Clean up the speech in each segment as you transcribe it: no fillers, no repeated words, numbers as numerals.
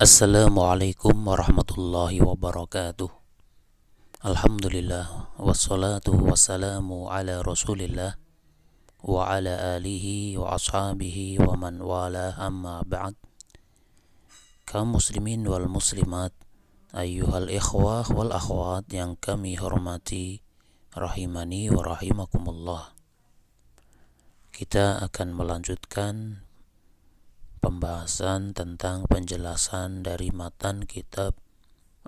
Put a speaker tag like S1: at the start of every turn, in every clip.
S1: Assalamualaikum warahmatullahi wabarakatuh. Alhamdulillah wassalatu wassalamu ala Rasulillah wa ala alihi wa ashabihi wa man wala amma ba'd. Kaum muslimin wal muslimat, ayyuhal ikhwah wal akhwat yang kami hormati, rahimani wa rahimakumullah. Kita akan melanjutkan pembahasan tentang penjelasan dari matan kitab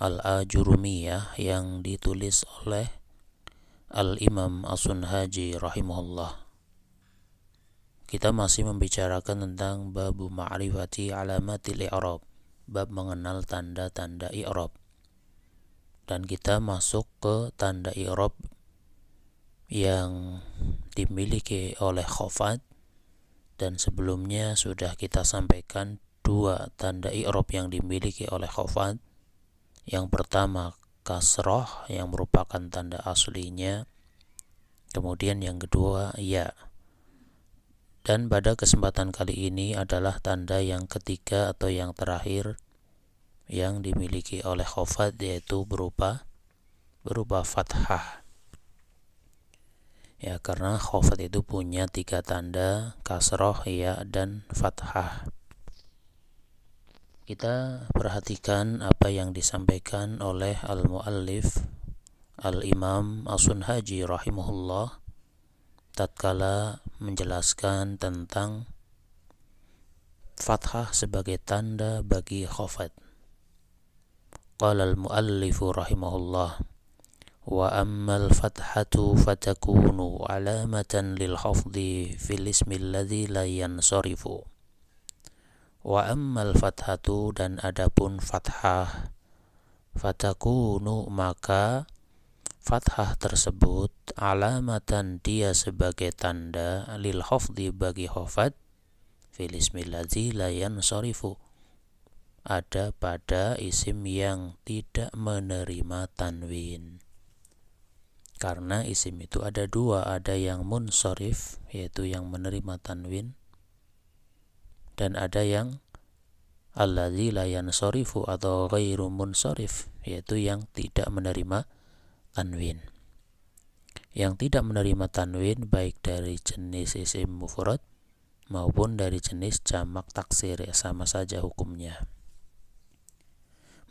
S1: Al-Ajurumiyah yang ditulis oleh Al-Imam As-Sunhaji rahimahullah. Kita masih membicarakan tentang babu ma'rifati alamatil i'rab, bab mengenal tanda-tanda i'rab. Dan kita masuk ke tanda i'rab yang dimiliki oleh khafad, dan sebelumnya sudah kita sampaikan dua tanda i'rab yang dimiliki oleh khafad. Yang pertama kasroh yang merupakan tanda aslinya, kemudian yang kedua ya. Dan pada kesempatan kali ini adalah tanda yang ketiga atau yang terakhir yang dimiliki oleh khafad, yaitu berupa fathah. Ya, karena khafad itu punya tiga tanda, kasroh, ya, dan fathah. Kita perhatikan apa yang disampaikan oleh al-muallif Al-Imam As-Sunhaji rahimahullah tatkala menjelaskan tentang fathah sebagai tanda bagi khafad. Qala al-muallifu rahimahullah: wa ammal fathatu fatakunu alamatan lil khafdi fil ismi alladhi la yansarifu. Wa ammal fathatu, dan adapun fathah, fatakunu, maka fathah tersebut alamatan, dia sebagai tanda, lil khafdi, bagi khafad, fil ismi alladhi la yansarifu, ada pada isim yang tidak menerima tanwin. Karena isim itu ada dua, ada yang munsharif, yaitu yang menerima tanwin, dan ada yang alladzi la yansarifu atau ghairu munsharif, yaitu yang tidak menerima tanwin. Yang tidak menerima tanwin baik dari jenis isim mufrad maupun dari jenis jamak taksir, ya sama saja hukumnya.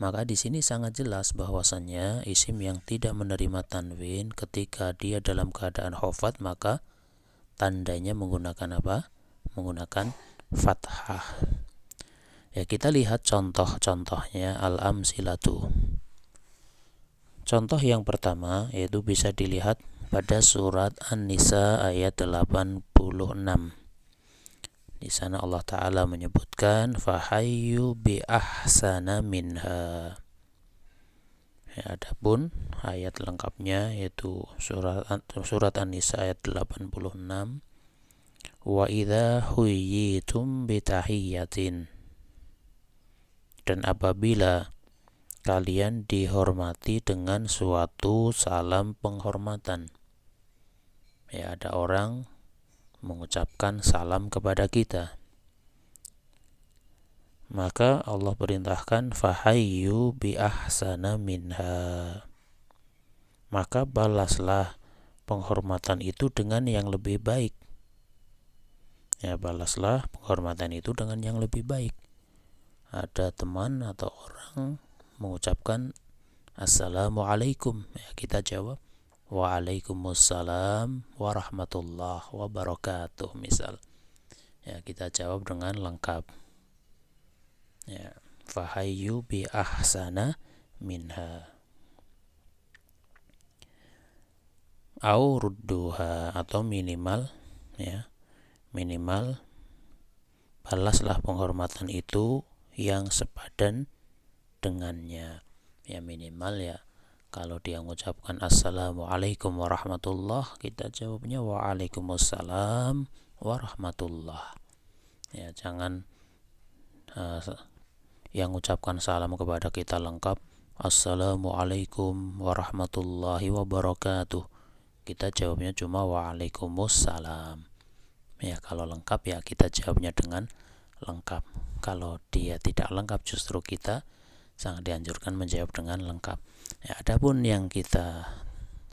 S1: Maka di sini sangat jelas bahwasannya isim yang tidak menerima tanwin ketika dia dalam keadaan khafad, maka tandanya menggunakan apa? Menggunakan fathah. Ya, kita lihat contoh-contohnya, al-amsilatu. Contoh yang pertama yaitu bisa dilihat pada surat An-Nisa ayat 86. Di sana Allah Ta'ala menyebutkan fahayyu bi ahsana minha. Ya, adapun ayat lengkapnya yaitu surat An-Nisa ayat 86. Wa idza huyyitum bi tahiyyatin, dan apabila kalian dihormati dengan suatu salam penghormatan. Ya, ada orang mengucapkan salam kepada kita, maka Allah perintahkan fahayyu bi ahsana minha, maka balaslah penghormatan itu dengan yang lebih baik. Ya, balaslah penghormatan itu dengan yang lebih baik. Ada teman atau orang mengucapkan assalamualaikum, ya, kita jawab waalaikumsalam warahmatullahi wabarakatuh misal. Ya, kita jawab dengan lengkap. Ya, fahayyu bi ahsana minha au rudduha, atau minimal, ya, minimal balaslah penghormatan itu yang sepadan dengannya. Ya, minimal, ya, kalau dia mengucapkan assalamualaikum warahmatullah, kita jawabnya waalaikumsalam warahmatullah. Ya, jangan yang mengucapkan salam kepada kita lengkap assalamualaikum warahmatullahi wabarakatuh, kita jawabnya cuma waalaikumsalam. Ya, kalau lengkap ya kita jawabnya dengan lengkap. Kalau dia tidak lengkap, justru kita sangat dianjurkan menjawab dengan lengkap. Ya, adapun yang kita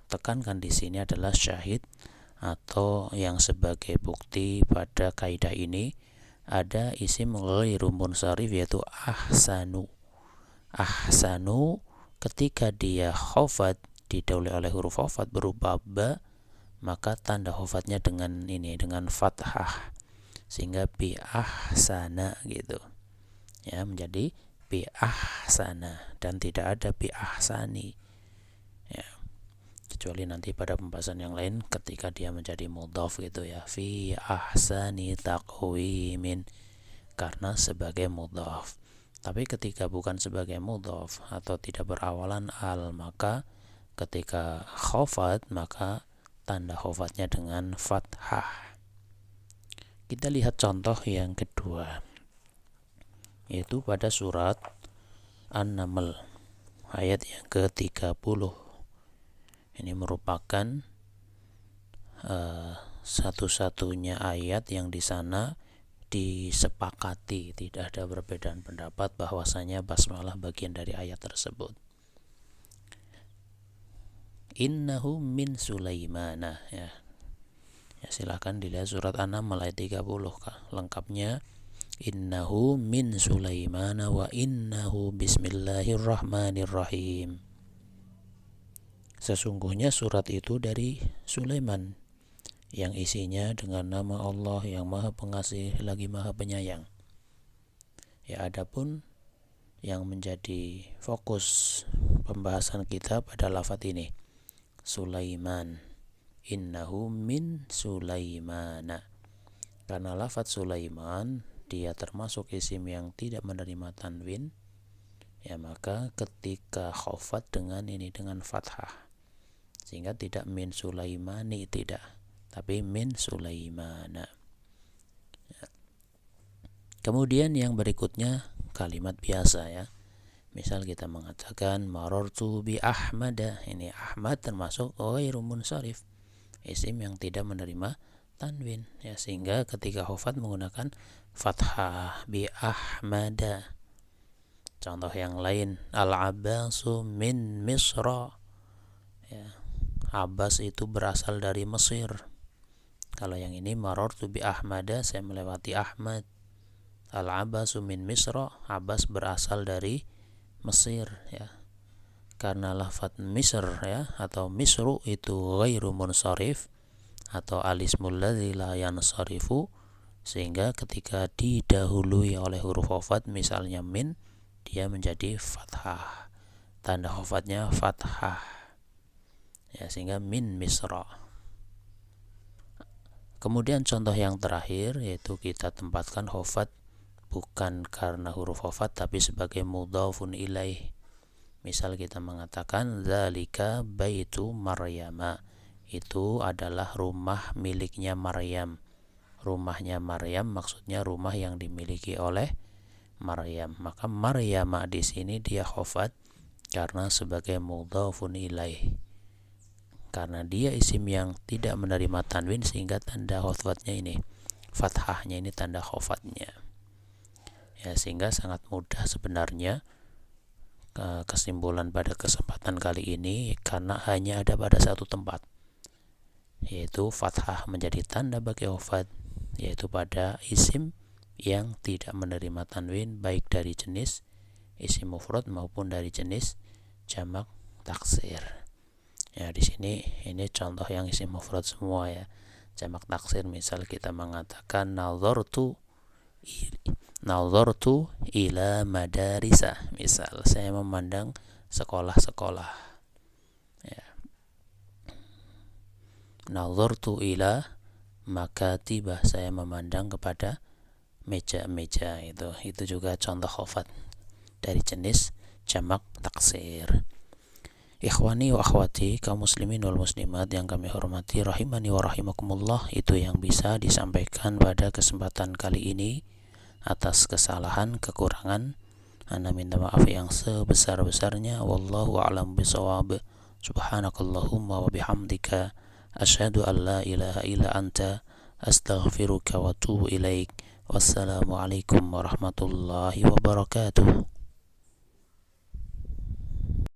S1: tekankan di sini adalah syahid atau yang sebagai bukti pada kaidah ini ada isim ghairu munsharif yaitu ahsanu. Ahsanu ketika dia khafat didahului oleh huruf khafat berupa ba, maka tanda khafatnya dengan fathah, sehingga bi ahsana gitu ya, menjadi bi ahsana dan tidak ada bi ahsani ya, kecuali nanti pada pembahasan yang lain ketika dia menjadi mudhaf gitu ya, fi ahsani taqwimin karena sebagai mudhaf. Tapi ketika bukan sebagai mudhaf atau tidak berawalan al, maka ketika khafat maka tanda khafatnya dengan fathah. Kita lihat contoh yang kedua, yaitu pada surat An-Naml ayat yang ke-30. Ini merupakan satu-satunya ayat yang di sana disepakati, tidak ada perbedaan pendapat bahwasanya basmalah bagian dari ayat tersebut. Innahu min Sulaimana ya. Ya, silahkan dilihat surat An-Naml ayat 30 lengkapnya. Innahu min Sulaimana wa innahu bismillahirrahmanirrahim. Sesungguhnya surat itu dari Sulaiman yang isinya dengan nama Allah yang Maha Pengasih lagi Maha Penyayang. Ya, adapun yang menjadi fokus pembahasan kita pada lafaz ini Sulaiman, innahu min Sulaimana, karena lafaz Sulaiman dia termasuk isim yang tidak menerima tanwin ya, maka ketika khafat dengan fathah, sehingga tidak min Sulaimani, tidak, tapi min Sulaimana ya. Kemudian yang berikutnya kalimat biasa ya, misal kita mengatakan marartu bi Ahmada, ini Ahmad termasuk ghairu munsharif, isim yang tidak menerima tanwin ya, sehingga ketika khafat menggunakan fathah bi Ahmada. Contoh yang lain, al-Abbasu min Misra ya, Abbas itu berasal dari Mesir. Kalau yang ini marartu bi Ahmada, saya melewati Ahmad. Al-Abbasu min Misra, Abbas berasal dari Mesir ya. Karena lafaz Misr ya atau Misru itu ghairu munsharif atau alismul ladzi la yansarifu, sehingga ketika didahului oleh huruf khafat misalnya min, dia menjadi fathah, tanda khafatnya fathah ya, sehingga min Misra. Kemudian contoh yang terakhir yaitu kita tempatkan khafat bukan karena huruf khafat tapi sebagai mudhafun ilaih. Misal kita mengatakan zalika baitu Maryama, itu adalah rumah miliknya Maryam. Rumahnya Maryam maksudnya rumah yang dimiliki oleh Maryam. Maka Maryama di sini dia khafat karena sebagai mudhafun ilaih. Karena dia isim yang tidak menerima tanwin, sehingga tanda khafatnya ini fathahnya ini tanda khafatnya. Ya, sehingga sangat mudah sebenarnya kesimpulan pada kesempatan kali ini, karena hanya ada pada satu tempat, yaitu fathah menjadi tanda bagi khafat, yaitu pada isim yang tidak menerima tanwin, baik dari jenis isim mufrad maupun dari jenis jamak taksir. Ya, di sini ini contoh yang isim mufrad semua ya. Jamak taksir misal kita mengatakan nazartu ila madarisa, misal saya memandang sekolah-sekolah ya. Nazartu ila makatibah, saya memandang kepada meja-meja. Itu juga contoh khafat dari jenis jamak taksir. Ikhwani wa akhwati, kaum muslimin wal muslimat yang kami hormati rahimani wa rahimakumullah, itu yang bisa disampaikan pada kesempatan kali ini. Atas kesalahan, kekurangan, ana minta maaf yang sebesar-besarnya. Wallahu a'lam bishawab. Subhanakallahumma wa bihamdika asyhadu an la ilaha illa anta Astaghfiruka wa atubu ilaik. Wassalamualaikum warahmatullahi wabarakatuh.